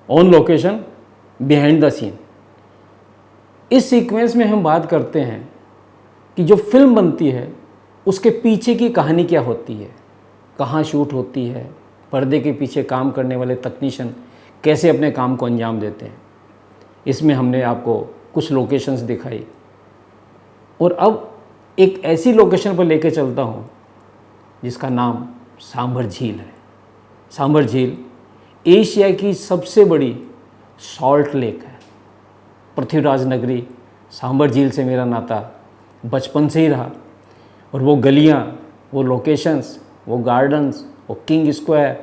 On location, behind the scene. इस sequence में हम बात करते हैं कि जो फिल्म बनती है उसके पीछे की कहानी क्या होती है, कहाँ शूट होती है, पर्दे के पीछे काम करने वाले तकनीशियन कैसे अपने काम को अंजाम देते हैं। इसमें हमने आपको कुछ लोकेशंस दिखाई और अब एक ऐसी लोकेशन पर लेके चलता हूँ जिसका नाम सांभर झील है। सांभर झील एशिया की सबसे बड़ी सॉल्ट लेक है। पृथ्वीराज नगरी सांभर झील से मेरा नाता बचपन से ही रहा और वो गलियाँ, वो लोकेशंस, वो गार्डन्स, वो किंग स्क्वायर,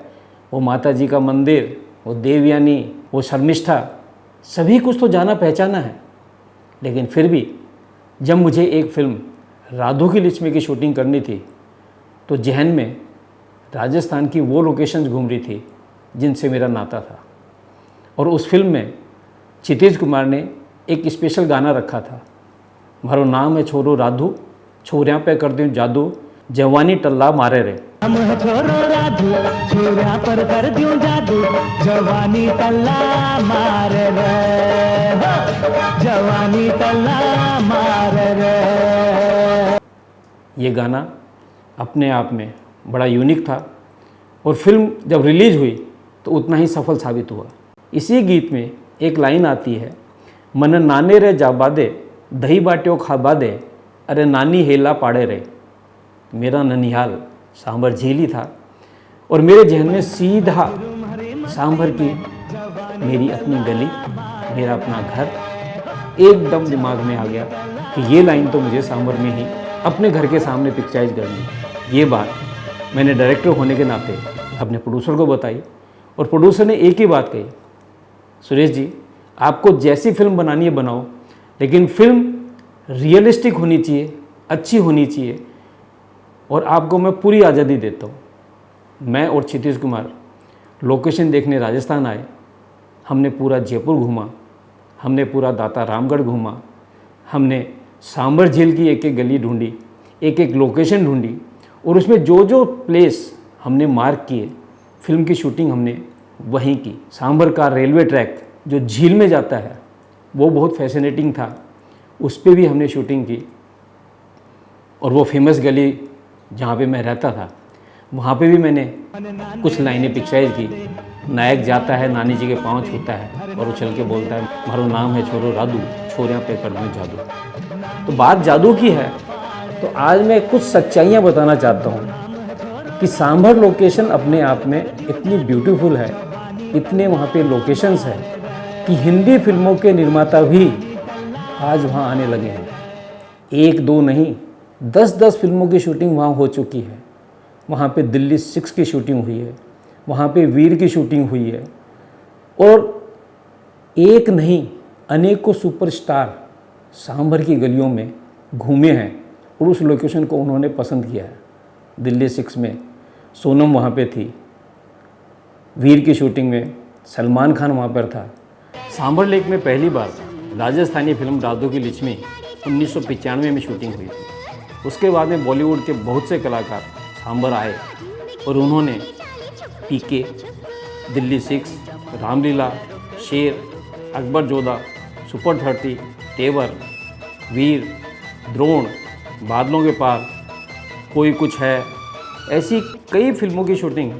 वो माता जी का मंदिर, वो देवयानी, वो शर्मिष्ठा, सभी कुछ तो जाना पहचाना है। लेकिन फिर भी जब मुझे एक फिल्म राधो की लिच में की शूटिंग करनी थी तो जहन में राजस्थान की वो लोकेशंस घूम रही थी जिनसे मेरा नाता था। और उस फिल्म में क्षितिज कुमार ने एक स्पेशल गाना रखा था, मारो नाम है छोरो राधू, छोरिया पे कर दूं जादू, जवानी टल्ला मारे रे। हम है छोरो राधू, छोरिया पर कर दूं जादू, जवानी टल्ला मारे रे, जवानी टल्ला मारे रे। ये गाना अपने आप में बड़ा यूनिक था और फिल्म जब रिलीज़ हुई तो उतना ही सफल साबित हुआ। इसी गीत में एक लाइन आती है, मन नाने रे जाबादे, दही बाट्यो खाबादे, अरे नानी हेला पाड़े रे। मेरा ननिहाल सांभर झील ही था और मेरे जहन में सीधा सांभर की मेरी अपनी गली, मेरा अपना घर एकदम दिमाग में आ गया कि ये लाइन तो मुझे सांभर में ही अपने घर के सामने पिक्चराइज करनी है। ये बात मैंने डायरेक्टर होने के नाते अपने प्रोड्यूसर को बताई और प्रोड्यूसर ने एक ही बात कही, सुरेश जी आपको जैसी फिल्म बनानी है बनाओ, लेकिन फिल्म रियलिस्टिक होनी चाहिए, अच्छी होनी चाहिए और आपको मैं पूरी आज़ादी देता हूँ। मैं और क्षितिज कुमार लोकेशन देखने राजस्थान आए। हमने पूरा जयपुर घूमा, हमने पूरा दाता रामगढ़ घूमा, हमने सांभर झील की एक एक गली ढूंढी, एक एक लोकेशन ढूंढी और उसमें जो जो प्लेस हमने मार्क किए, फिल्म की शूटिंग हमने वहीं की। सांभर का रेलवे ट्रैक जो झील में जाता है वो बहुत फैसिनेटिंग था, उस पर भी हमने शूटिंग की। और वो फेमस गली जहाँ पे मैं रहता था वहाँ पे भी मैंने कुछ लाइनें पिक्चराइज की। नायक जाता है, नानी जी के पाँव छूता है और उछल के बोलता है, मारो नाम है छोरो राधू, छोरिया पे कर दूं जादू। तो बात जादू की है तो आज मैं कुछ सच्चाइयाँ बताना चाहता हूँ कि सांभर लोकेशन अपने आप में इतनी ब्यूटीफुल है, इतने वहाँ पे लोकेशंस हैं कि हिंदी फिल्मों के निर्माता भी आज वहाँ आने लगे हैं। एक दो नहीं, 10-10 फिल्मों की शूटिंग वहाँ हो चुकी है। वहाँ पे दिल्ली 6 की शूटिंग हुई है, वहाँ पे वीर की शूटिंग हुई है और एक नहीं अनेकों सुपरस्टार सांभर की गलियों में घूमे हैं और उस लोकेशन को उन्होंने पसंद किया है। दिल्ली 6 में सोनम वहाँ पे थी, वीर की शूटिंग में सलमान खान वहाँ पर था। सांभर लेक में पहली बार राजस्थानी फिल्म राधो की लिच में 1995 में शूटिंग हुई थी। उसके बाद में बॉलीवुड के बहुत से कलाकार सांभर आए और उन्होंने पीके, दिल्ली 6, रामलीला, शेर, अकबर जोधा, सुपर 30, तेवर, वीर, द्रोण, बादलों के पार, कोई कुछ है, ऐसी कई फिल्मों की शूटिंग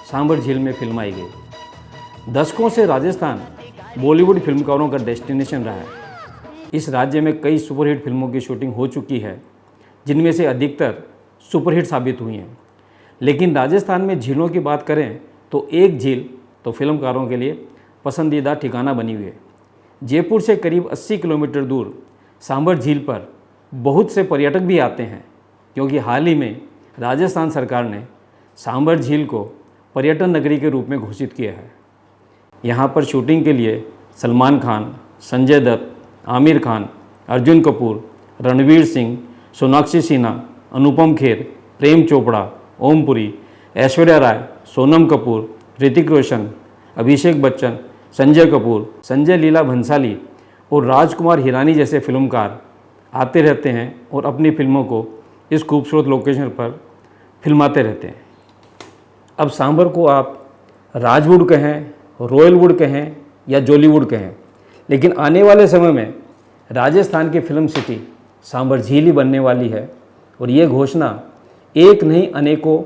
सांभर झील में फिल्माई गई। दशकों से राजस्थान बॉलीवुड फिल्मकारों का डेस्टिनेशन रहा है। इस राज्य में कई सुपरहिट फिल्मों की शूटिंग हो चुकी है जिनमें से अधिकतर सुपरहिट साबित हुई हैं। लेकिन राजस्थान में झीलों की बात करें तो एक झील तो फिल्मकारों के लिए पसंदीदा ठिकाना बनी हुई है। जयपुर से करीब 80 किलोमीटर दूर सांभर झील पर बहुत से पर्यटक भी आते हैं क्योंकि हाल ही में राजस्थान सरकार ने सांभर झील को पर्यटन नगरी के रूप में घोषित किया है। यहाँ पर शूटिंग के लिए सलमान खान, संजय दत्त, आमिर खान, अर्जुन कपूर, रणवीर सिंह, सोनाक्षी सिन्हा, अनुपम खेर, प्रेम चोपड़ा, ओम पुरी, ऐश्वर्या राय, सोनम कपूर, ऋतिक रोशन, अभिषेक बच्चन, संजय कपूर, संजय लीला भंसाली और राजकुमार हिरानी जैसे फिल्मकार आते रहते हैं और अपनी फिल्मों को इस खूबसूरत लोकेशन पर फिल्माते रहते हैं। अब सांभर को आप राजवुड कहें, रॉयलवुड कहें या जॉलीवुड कहें, लेकिन आने वाले समय में राजस्थान की फिल्म सिटी सांभर झील ही बनने वाली है। और ये घोषणा एक नहीं अनेकों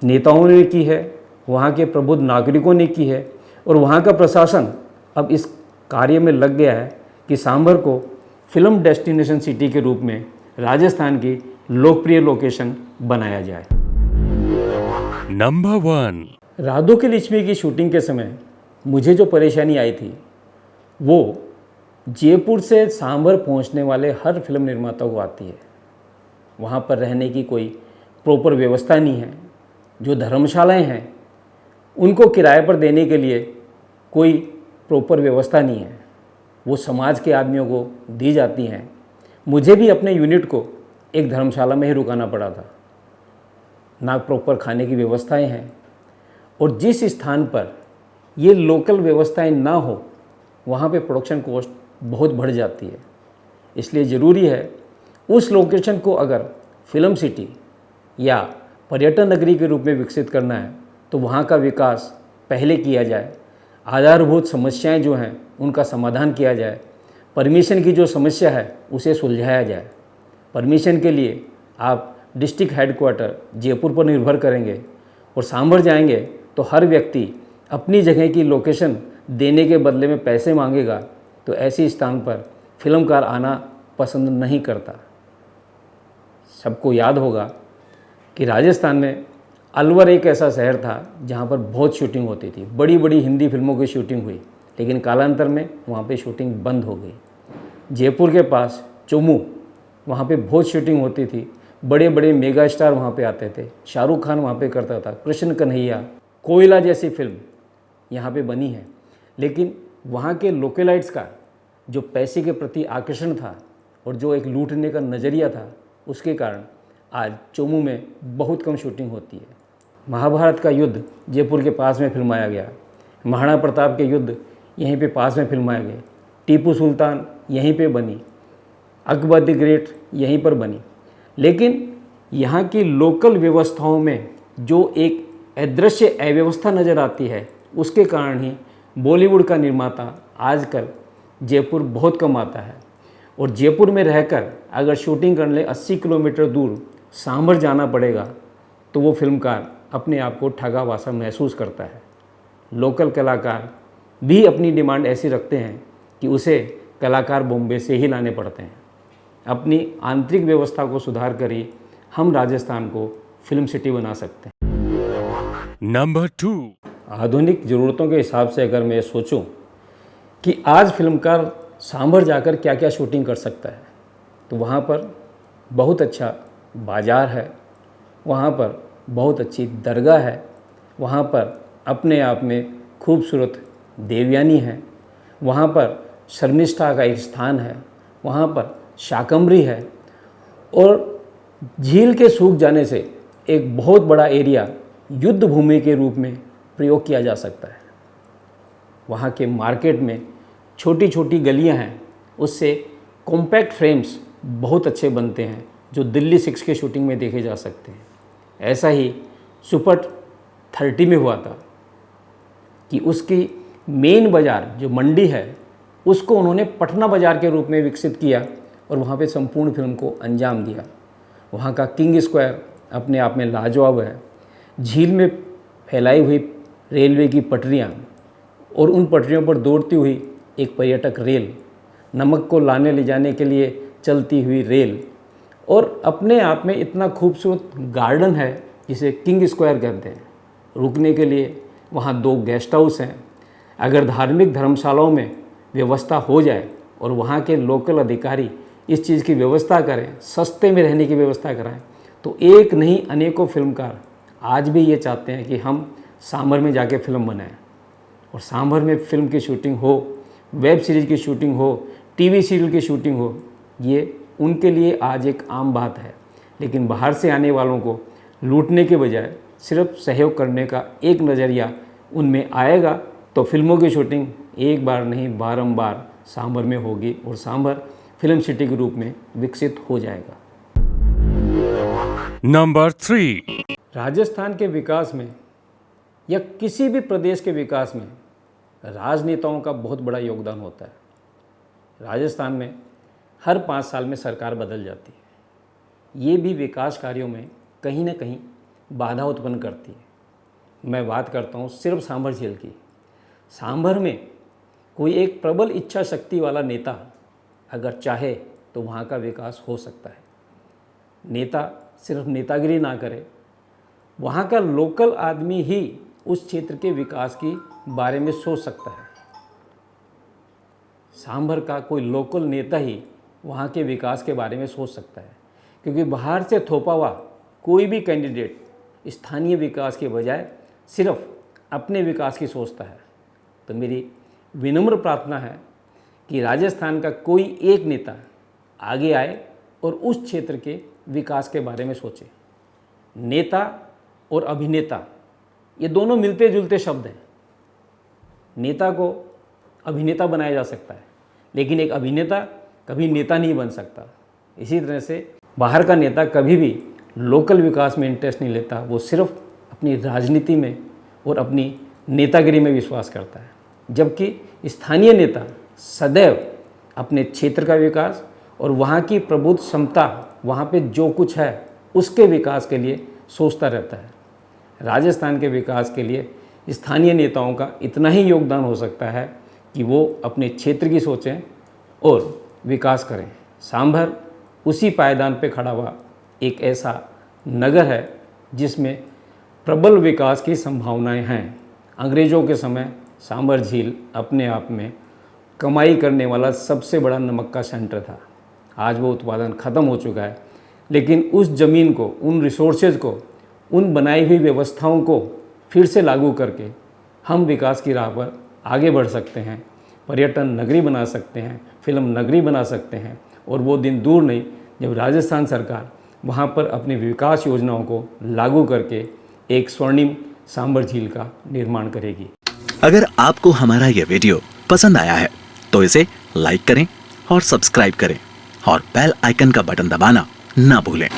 नेताओं ने की है, वहाँ के प्रबुद्ध नागरिकों ने की है, और वहाँ का प्रशासन अब इस कार्य में लग गया है कि सांभर को फिल्म डेस्टिनेशन सिटी के रूप में राजस्थान की लोकप्रिय लोकेशन बनाया जाए। नंबर 1। राधो की लिच्छवी की शूटिंग के समय मुझे जो परेशानी आई थी वो जयपुर से सांभर पहुंचने वाले हर फिल्म निर्माता को आती है। वहाँ पर रहने की कोई प्रॉपर व्यवस्था नहीं है। जो धर्मशालाएं हैं उनको किराए पर देने के लिए कोई प्रॉपर व्यवस्था नहीं है, वो समाज के आदमियों को दी जाती हैं। मुझे भी अपने यूनिट को एक धर्मशाला में ही रुकाना पड़ा था। ना प्रॉपर खाने की व्यवस्थाएं हैं, और जिस स्थान पर ये लोकल व्यवस्थाएं ना हो वहाँ पे प्रोडक्शन कॉस्ट बहुत बढ़ जाती है। इसलिए ज़रूरी है उस लोकेशन को अगर फिल्म सिटी या पर्यटन नगरी के रूप में विकसित करना है तो वहाँ का विकास पहले किया जाए, आधारभूत समस्याएं जो हैं उनका समाधान किया जाए, परमिशन की जो समस्या है उसे सुलझाया जाए। परमिशन के लिए आप डिस्ट्रिक्ट हेडक्वार्टर जयपुर पर निर्भर करेंगे और सांभर जाएंगे तो हर व्यक्ति अपनी जगह की लोकेशन देने के बदले में पैसे मांगेगा, तो ऐसे स्थान पर फिल्मकार आना पसंद नहीं करता। सबको याद होगा कि राजस्थान में अलवर एक ऐसा शहर था जहाँ पर बहुत शूटिंग होती थी, बड़ी बड़ी हिंदी फिल्मों की शूटिंग हुई, लेकिन कालांतर में वहाँ पे शूटिंग बंद हो गई। जयपुर के पास चोमू, वहाँ पे बहुत शूटिंग होती थी, बड़े बड़े मेगा स्टार वहाँ पे आते थे, शाहरुख खान वहाँ पे करता था, कृष्ण कन्हैया, कोयला जैसी फिल्म यहाँ पे बनी है। लेकिन वहाँ के लोकलाइट्स का जो पैसे के प्रति आकर्षण था और जो एक लूटने का नज़रिया था, उसके कारण आज चोमू में बहुत कम शूटिंग होती है। महाभारत का युद्ध जयपुर के पास में फिल्माया गया, महाराणा प्रताप के युद्ध यहीं पे पास में फिल्माए गए, टीपू सुल्तान यहीं पे बनी, अकबर द ग्रेट यहीं पर बनी। लेकिन यहाँ की लोकल व्यवस्थाओं में जो एक अदृश्य अव्यवस्था नज़र आती है, उसके कारण ही बॉलीवुड का निर्माता आजकल जयपुर बहुत कम आता है। और जयपुर में रहकर अगर शूटिंग करने 80 किलोमीटर दूर सांभर जाना पड़ेगा तो वो फिल्मकार अपने आप को ठगा हुआ महसूस करता है। लोकल कलाकार भी अपनी डिमांड ऐसी रखते हैं कि उसे कलाकार बॉम्बे से ही लाने पड़ते हैं। अपनी आंतरिक व्यवस्था को सुधार कर ही हम राजस्थान को फिल्म सिटी बना सकते हैं। नंबर 2। आधुनिक ज़रूरतों के हिसाब से अगर मैं सोचूं कि आज फिल्मकार सांभर जाकर क्या क्या शूटिंग कर सकता है, तो वहाँ पर बहुत अच्छा बाज़ार है, वहाँ पर बहुत अच्छी दरगाह है, वहाँ पर अपने आप में खूबसूरत देवयानी है, वहाँ पर शर्मिष्ठा का एक स्थान है, वहाँ पर शाकंभरी है, और झील के सूख जाने से एक बहुत बड़ा एरिया युद्ध भूमि के रूप में प्रयोग किया जा सकता है। वहाँ के मार्केट में छोटी छोटी गलियाँ हैं, उससे कॉम्पैक्ट फ्रेम्स बहुत अच्छे बनते हैं जो दिल्ली 6 के शूटिंग में देखे जा सकते हैं। ऐसा ही सुपर 30 में हुआ था कि उसकी मेन बाज़ार जो मंडी है उसको उन्होंने पटना बाज़ार के रूप में विकसित किया और वहाँ पे संपूर्ण फिल्म को अंजाम दिया। वहाँ का किंग स्क्वायर अपने आप में लाजवाब है। झील में फैलाई हुई रेलवे की पटरियाँ और उन पटरियों पर दौड़ती हुई एक पर्यटक रेल, नमक को लाने ले जाने के लिए चलती हुई रेल, और अपने आप में इतना खूबसूरत गार्डन है जिसे किंग स्क्वायर कहते हैं। रुकने के लिए वहाँ 2 गेस्ट हाउस हैं। अगर धार्मिक धर्मशालाओं में व्यवस्था हो जाए और वहाँ के लोकल अधिकारी इस चीज़ की व्यवस्था करें, सस्ते में रहने की व्यवस्था कराएं, तो एक नहीं अनेकों फिल्मकार आज भी ये चाहते हैं कि हम सांभर में जाके फिल्म बनाएं। और सांभर में फिल्म की शूटिंग हो, वेब सीरीज़ की शूटिंग हो, टीवी सीरियल की शूटिंग हो, ये उनके लिए आज एक आम बात है। लेकिन बाहर से आने वालों को लूटने के बजाय सिर्फ सहयोग करने का एक नज़रिया उनमें आएगा तो फिल्मों की शूटिंग एक बार नहीं बारंबार सांभर में होगी और सांभर फिल्म सिटी के रूप में विकसित हो जाएगा। नंबर 3। राजस्थान के विकास में या किसी भी प्रदेश के विकास में राजनेताओं का बहुत बड़ा योगदान होता है। राजस्थान में हर 5 साल में सरकार बदल जाती है। ये भी विकास कार्यों में कहीं ना कहीं बाधा उत्पन्न करती है। मैं बात करता हूँ सिर्फ सांभर झील की। सांभर में कोई एक प्रबल इच्छा शक्ति वाला नेता अगर चाहे तो वहाँ का विकास हो सकता है। नेता सिर्फ नेतागिरी ना करे, वहाँ का लोकल आदमी ही उस क्षेत्र के विकास की बारे में सोच सकता है। सांभर का कोई लोकल नेता ही वहाँ के विकास के बारे में सोच सकता है, क्योंकि बाहर से थोपा हुआ कोई भी कैंडिडेट स्थानीय विकास के बजाय सिर्फ अपने विकास की सोचता है। तो मेरी विनम्र प्रार्थना है कि राजस्थान का कोई एक नेता आगे आए और उस क्षेत्र के विकास के बारे में सोचे। नेता और अभिनेता ये दोनों मिलते जुलते शब्द हैं। नेता को अभिनेता बनाया जा सकता है, लेकिन एक अभिनेता कभी नेता नहीं बन सकता। इसी तरह से बाहर का नेता कभी भी लोकल विकास में इंटरेस्ट नहीं लेता, वो सिर्फ अपनी राजनीति में और अपनी नेतागिरी में विश्वास करता है। जबकि स्थानीय नेता सदैव अपने क्षेत्र का विकास और वहाँ की प्रबुद्ध क्षमता, वहाँ पे जो कुछ है उसके विकास के लिए सोचता रहता है। राजस्थान के विकास के लिए स्थानीय नेताओं का इतना ही योगदान हो सकता है कि वो अपने क्षेत्र की सोचें और विकास करें। सांभर उसी पायदान पे खड़ा हुआ एक ऐसा नगर है जिसमें प्रबल विकास की संभावनाएं हैं। अंग्रेज़ों के समय सांभर झील अपने आप में कमाई करने वाला सबसे बड़ा नमक का सेंटर था। आज वो उत्पादन ख़त्म हो चुका है, लेकिन उस ज़मीन को, उन रिसोर्सेज को, उन बनाई हुई व्यवस्थाओं को फिर से लागू करके हम विकास की राह पर आगे बढ़ सकते हैं। पर्यटन नगरी बना सकते हैं, फिल्म नगरी बना सकते हैं, और वो दिन दूर नहीं जब राजस्थान सरकार वहाँ पर अपनी विकास योजनाओं को लागू करके एक स्वर्णिम सांभर झील का निर्माण करेगी। अगर आपको हमारा यह वीडियो पसंद आया है तो इसे लाइक करें और सब्सक्राइब करें और बेल आइकन का बटन दबाना ना भूलें।